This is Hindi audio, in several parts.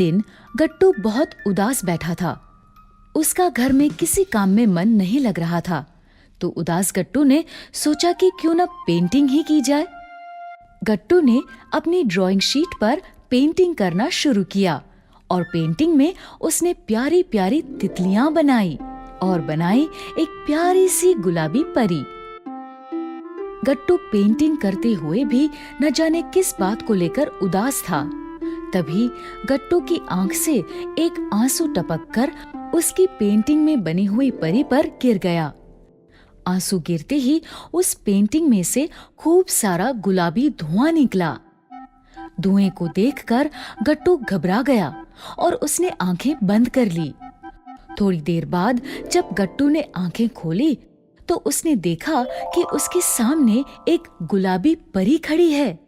दिन गट्टू बहुत उदास बैठा था। उसका घर में किसी काम में मन नहीं लग रहा था, तो उदास गट्टू ने सोचा कि क्यों न पेंटिंग ही की जाए। गट्टू ने अपनी ड्राइंग शीट पर पेंटिंग करना शुरू किया और पेंटिंग में उसने प्यारी प्यारी तितलियां बनाई और बनाई एक प्यारी सी गुलाबी परी। गट्टू पेंटिंग करते हुए भी न जाने किस बात को लेकर उदास था। तभी गट्टू की आंख से एक आंसू टपककर उसकी पेंटिंग में बनी हुई परी पर गिर गया। आंसू गिरते ही उस पेंटिंग में से खूब सारा गुलाबी धुआं निकला। धुएं को देखकर गट्टू घबरा गया और उसने आंखें बंद कर ली। थोड़ी देर बाद जब गट्टू ने आंखें खोली तो उसने देखा कि उसके सामने एक गुलाबी परी खड़ी है,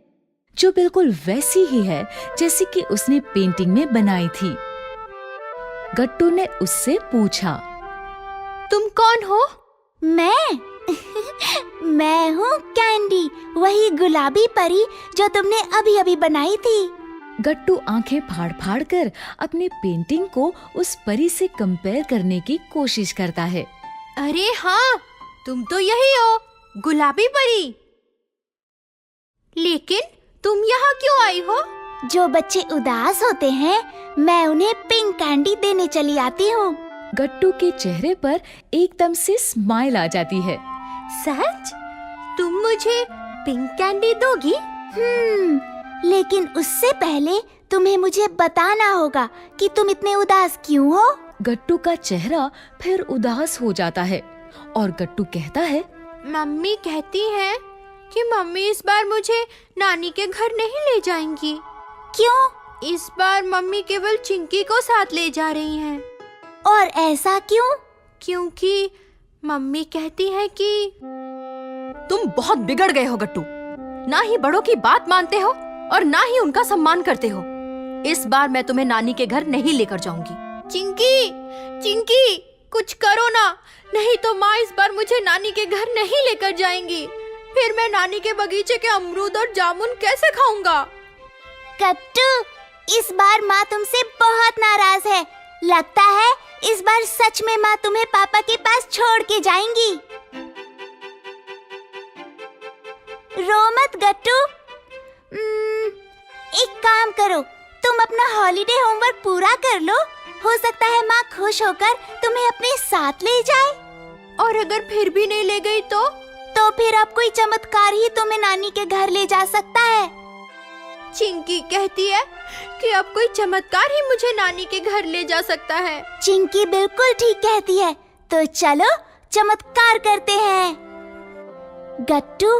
जो बिल्कुल वैसी ही है जैसी कि उसने पेंटिंग में बनाई थी। गट्टू ने उससे पूछा, तुम कौन हो? मैं मैं हूँ कैंडी, वही गुलाबी परी जो तुमने अभी अभी बनाई थी। गट्टू आंखें फाड़ फाड़ कर अपनी पेंटिंग को उस परी से कंपेयर करने की कोशिश करता है। अरे हाँ, तुम तो यही हो, गुलाबी परी। लेकिन तुम यहाँ क्यों आई हो? जो बच्चे उदास होते हैं, मैं उन्हें पिंक कैंडी देने चली आती हूँ। गट्टू के चेहरे पर एकदम से स्माइल आ जाती है। सच? तुम मुझे पिंक कैंडी दोगी? लेकिन उससे पहले तुम्हें मुझे बताना होगा कि तुम इतने उदास क्यों हो। गट्टू का चेहरा फिर उदास हो जाता है और गट्टू कहता है, मम्मी कहती है कि मम्मी इस बार मुझे नानी के घर नहीं ले जाएंगी। क्यों? इस बार मम्मी केवल चिंकी को साथ ले जा रही हैं। और ऐसा क्यों? क्योंकि मम्मी कहती है कि तुम बहुत बिगड़ गए हो गट्टू। ना ही बड़ों की बात मानते हो और ना ही उनका सम्मान करते हो। इस बार मैं तुम्हें नानी के घर नहीं लेकर जाऊंगी। चिंकी, चिंकी, कुछ करो ना, नहीं तो माँ इस बार मुझे नानी के घर नहीं लेकर जाएंगी। फिर मैं नानी के बगीचे के अमरूद और जामुन कैसे खाऊंगा? गट्टू, इस बार माँ तुमसे बहुत नाराज है। लगता है इस बार सच में माँ तुम्हें पापा के पास छोड़ के जाएंगी। रो मत गट्टू। एक काम करो, तुम अपना हॉलिडे होमवर्क पूरा कर लो। हो सकता है माँ खुश होकर तुम्हें अपने साथ ले जाए। और अगर फिर भी नहीं ले गई तो फिर अब कोई चमत्कार ही तुम्हें नानी के घर ले जा सकता है। चिंकी कहती है कि अब कोई चमत्कार ही मुझे नानी के घर ले जा सकता है। चिंकी बिल्कुल ठीक कहती है, तो चलो चमत्कार करते हैं। गट्टू,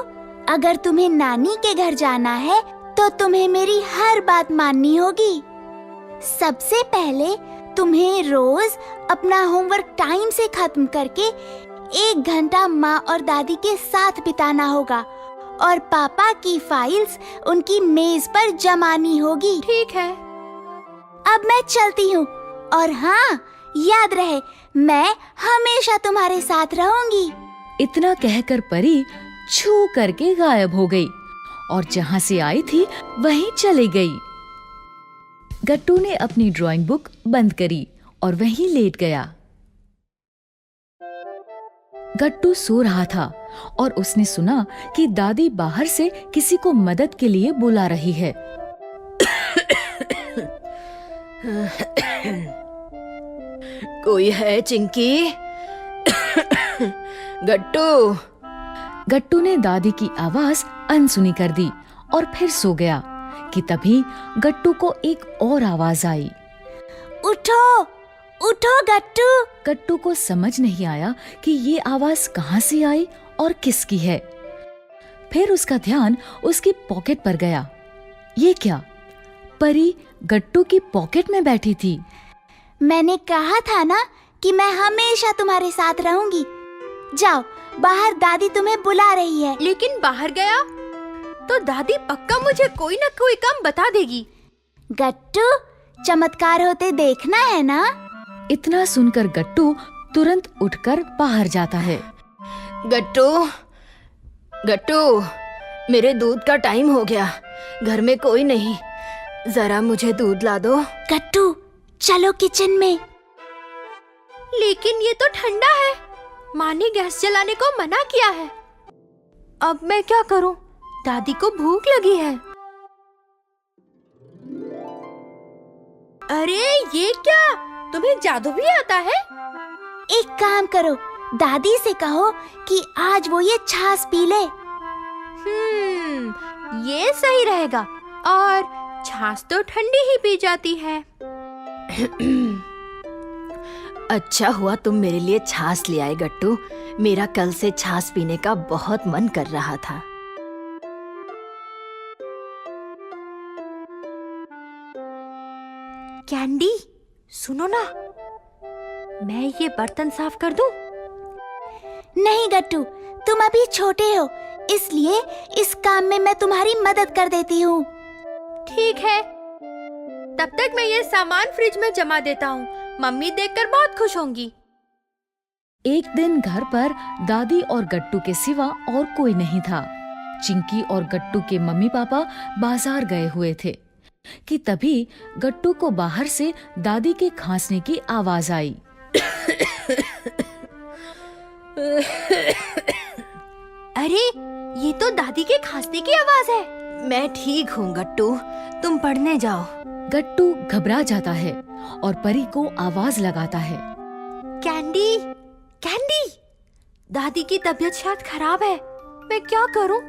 अगर तुम्हें नानी के घर जाना है तो तुम्हें मेरी हर बात माननी होगी। सबसे पहले तुम्हें रोज अपना होमवर्क टाइम से खत्म करके 1 घंटा माँ और दादी के साथ बिताना होगा और पापा की फाइल्स उनकी मेज पर जमानी होगी। ठीक है। अब मैं चलती हूँ, और हाँ, याद रहे मैं हमेशा तुम्हारे साथ रहूंगी। इतना कहकर परी छू करके गायब हो गई और जहाँ से आई थी वहीं चली गई। गट्टू ने अपनी ड्राइंग बुक बंद करी और वहीं लेट गया। गट्टू सो रहा था और उसने सुना कि दादी बाहर से किसी को मदद के लिए बुला रही है। कोई है चिंकी? गट्टू। गट्टू ने दादी की आवाज अनसुनी कर दी और फिर सो गया कि तभी गट्टू को एक और आवाज आई। उठो, उठो गट्टू। गट्टू को समझ नहीं आया कि ये आवाज कहाँ से आई और किसकी है। फिर उसका ध्यान उसकी पॉकेट पर गया। ये क्या? परी गट्टू की पॉकेट में बैठी थी। मैंने कहा था ना कि मैं हमेशा तुम्हारे साथ रहूंगी। जाओ, बाहर दादी तुम्हें बुला रही है। लेकिन बाहर गया तो दादी पक्का मुझे कोई न कोई काम बता देगी। गट्टू, चमत्कार होते देखना है ना। इतना सुनकर गट्टू तुरंत उठकर बाहर जाता है। गट्टू, गट्टू, मेरे दूध का टाइम हो गया। घर में कोई नहीं, जरा मुझे दूध ला दो। गट्टू चलो किचन में। लेकिन ये तो ठंडा है। माँ ने गैस जलाने को मना किया है। अब मैं क्या करूं? दादी को भूख लगी है। अरे ये क्या? तुम्हें जादू भी आता है? एक काम करो, दादी से कहो कि आज वो ये छाछ पी ले। ये सही रहेगा। और छाछ तो ठंडी ही पी जाती है। अच्छा हुआ तुम मेरे लिए छाछ ले आए गट्टू। मेरा कल से छाछ पीने का बहुत मन कर रहा था। कैंडी, सुनो ना, मैं ये बर्तन साफ कर दूं? नहीं गट्टू, तुम अभी छोटे हो, इसलिए इस काम में मैं तुम्हारी मदद कर देती हूँ। ठीक है, तब तक मैं ये सामान फ्रिज में जमा देता हूँ। मम्मी देखकर बहुत खुश होंगी। एक दिन घर पर दादी और गट्टू के सिवा और कोई नहीं था। चिंकी और गट्टू के मम्मी पापा बाजार गए हुए थे कि तभी गट्टू को बाहर से दादी के खांसने की आवाज आई। अरे, ये तो दादी के खांसने की आवाज है। मैं ठीक हूँ गट्टू, तुम पढ़ने जाओ। गट्टू घबरा जाता है और परी को आवाज लगाता है। कैंडी, कैंडी, दादी की तबीयत शायद खराब है। मैं क्या करूं?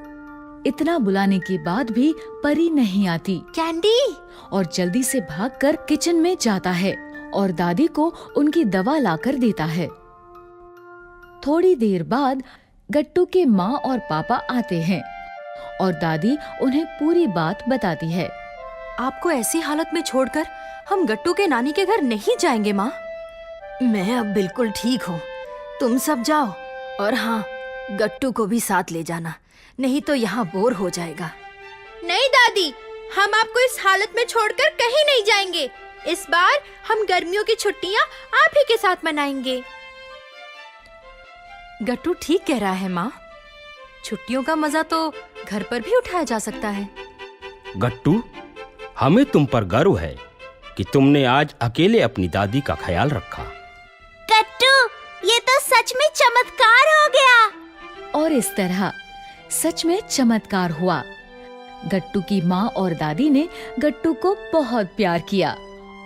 इतना बुलाने के बाद भी परी नहीं आती कैंडी, और जल्दी से भागकर किचन में जाता है और दादी को उनकी दवा लाकर देता है। थोड़ी देर बाद गट्टू के माँ और पापा आते हैं और दादी उन्हें पूरी बात बताती है। आपको ऐसी हालत में छोड़कर हम गट्टू के नानी के घर नहीं जाएंगे माँ। मैं अब बिल्कुल ठीक हूँ, तुम सब जाओ। और हाँ, गट्टू को भी साथ ले जाना, नहीं तो यहाँ बोर हो जाएगा। नहीं दादी, हम आपको इस हालत में छोड़कर कहीं नहीं जाएंगे। इस बार हम गर्मियों की छुट्टियाँ आप ही के साथ मनाएंगे। गट्टू ठीक कह रहा है माँ, छुट्टियों का मजा तो घर पर भी उठाया जा सकता है। गट्टू, हमें तुम पर गर्व है कि तुमने आज अकेले अपनी दादी का ख्याल रखा। गट्टू, ये तो सच में चमत्कार हो गया। और इस तरह सच में चमत्कार हुआ। गट्टू की माँ और दादी ने गट्टू को बहुत प्यार किया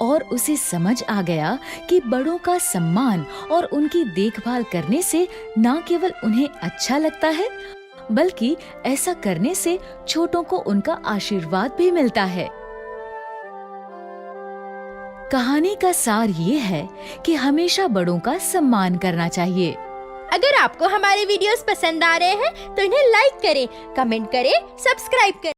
और उसे समझ आ गया कि बड़ों का सम्मान और उनकी देखभाल करने से न केवल उन्हें अच्छा लगता है, बल्कि ऐसा करने से छोटों को उनका आशीर्वाद भी मिलता है। कहानी का सार ये है कि हमेशा बड़ों का सम्मान करना चाहिए। अगर आपको हमारे वीडियोस पसंद आ रहे हैं तो इन्हें लाइक करें, कमेंट करें, सब्सक्राइब करें।